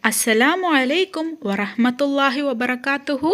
Assalamu alaikum warahmatullahi wabarakatuhu.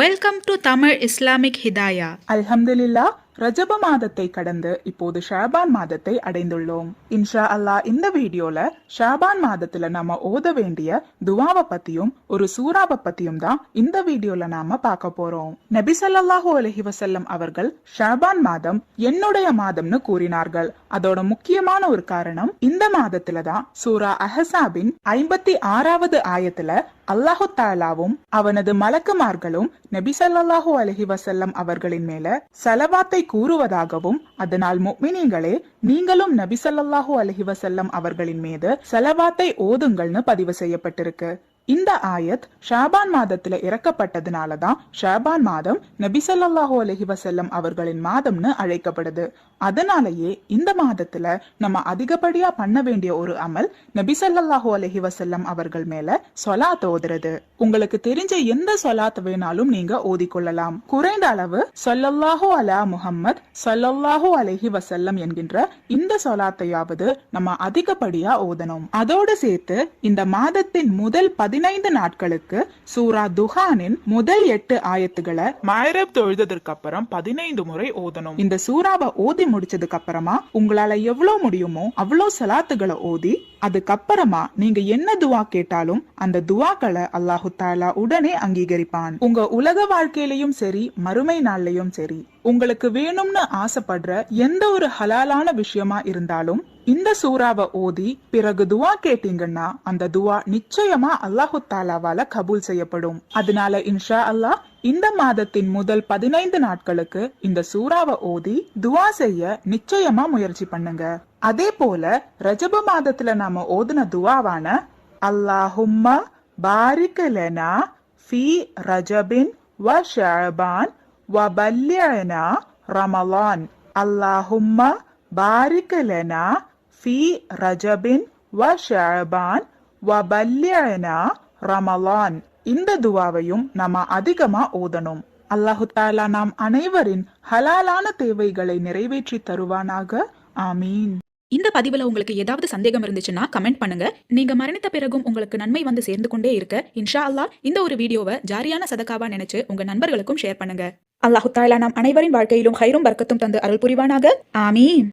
Welcome to Tamil Islamic Hidayah. அல்ஹம்துலில்லா, ரஜப மாதத்தை கடந்து இப்போது ஷாபான் மாதத்தை அடைந்துள்ளோம். இன்ஷா அல்லாஹ் இந்த வீடியோல ஷாபான் மாதத்துல நாம ஓத வேண்டிய துவாவை பத்தியும் ஒரு சூறாவை பத்தியும் தான் இந்த வீடியோல நாம பார்க்க போறோம். நபி ஸல்லல்லாஹு அலைஹி வஸல்லம் அவர்கள் ஷாபான் மாதம் என்னுடைய மாதம்னு கூறினார்கள். அதோட முக்கியமான ஒரு காரணம், இந்த மாதத்துல தான் சூரா அஹ்ஸாபின் 56வது ஆயத்துல அல்லாஹு தாலாவும் அவனது மலக்குமார்களும் நபி ஸல்லல்லாஹு அலைஹி வஸல்லம் அவர்களின் மேல ஸலவாத்தை கூறுவதாகவும், அதனால் முஃமினீங்களே நீங்களும் நபி ஸல்லல்லாஹு அலைஹி வஸல்லம் அவர்களின் மீது ஸலவாத்தை ஓதுங்கள்னு பதிவு செய்யப்பட்டிருக்கு. இந்த ஆயத் ஷாபான் மாதத்துல இறக்கப்பட்டதுனாலதான் ஷாபான் மாதம் நபி ஸல்லல்லாஹு அலைஹி வஸல்லம் அவர்களின் மாதம்னு அழைக்கப்படுது. அதனாலேயே இந்த மாதத்துல நம்ம அதிகப்படியா பண்ண வேண்டிய ஒரு அமல் நபி ஸல்லல்லாஹு அலைஹி வஸல்லம் அவர்கள் மேல ஸலாத் ஓதுறது. உங்களுக்கு தெரிஞ்ச எந்த ஸலாத் வேணாலும் நீங்க ஓதிக்கொள்ளலாம். குறைந்த அளவு ஸல்லல்லாஹு அலா முஹம்மத் ஸல்லல்லாஹு அலைஹி வஸல்லம் என்கின்ற இந்த ஸலாத்தையாவது நம்ம அதிகப்படியா ஓதணும். அதோடு சேர்த்து இந்த மாதத்தின் முதல் 15 நாட்களுக்கு சூரா துஹானின் முதல் 8 ஆயத்துகளை மஹ்ரிப் தொழுதற்கு அப்புறம் 15 முறை ஓதணும். இந்த சூறாவை ஓதி முடிச்சதுக்கு அப்புறமா உங்களால எவ்வளவு முடியுமோ அவ்வளவு சலாத்துகளை ஓதி, அதுக்கப்புறமா நீங்க என்ன துவா கேட்டாலும் அந்த துவாக்களை அல்லாஹு தாலா உடனே அங்கீகரிப்பான். உங்க உலக வாழ்க்கையிலையும் சரி, மறுமை நாள்லயும் சரி, உங்களுக்கு வேணும்னு ஆசைப்படுற எந்த ஒரு ஹலாலான விஷயமா இருந்தாலும் இந்த சூறாவை ஓதி பிறகு துவா கேட்டீங்கன்னா அந்த துவா நிச்சயமா அல்லாஹு தாலாவால கபூல் செய்யப்படும். அதனால இன்ஷா அல்லாஹ் இந்த மாதத்தின் முதல் 15 நாட்களுக்கு இந்த சூறாவை ஓதி துவா செய்ய நிச்சயமா முயற்சி பண்ணுங்க. அதே போல ரஜப மாதத்துல நாம ஓதுன துவாவான அல்லாஹும்ம பாரிக் லனா ஃபீ ரஜபின் வ ஷஅபான் வ பல்லிஅனா ரமலான், அல்லாஹும்ம பாரிக் லனா ஃபீ ரஜபின் வ ஷஅபான் வ பல்லிஅனா ரமலான். இந்த துவாவையும் நாம அதிகமா ஓதணும். அல்லாஹு தாலா நாம் அனைவரின் ஹலாலான தேவைகளை நிறைவேற்றி தருவானாக. ஆமீன். இந்த பதிவுல உங்களுக்கு ஏதாவது சந்தேகம் இருந்துச்சுன்னா கமெண்ட் பண்ணுங்க. நீங்க மரணித்த பிறகும் உங்களுக்கு நன்மை வந்து சேர்ந்து கொண்டே இருக்க இன்ஷா அல்லாஹ் இந்த ஒரு வீடியோவை ஜாரியான சதகாவா நினைச்சு உங்க நண்பர்களுக்கும் ஷேர் பண்ணுங்க. அல்லாஹு தாலா நாம் அனைவரின் வாழ்க்கையிலும் ஹைரும் பர்க்கத்தும் தந்து அருள் புரிவானாக. ஆமீன்.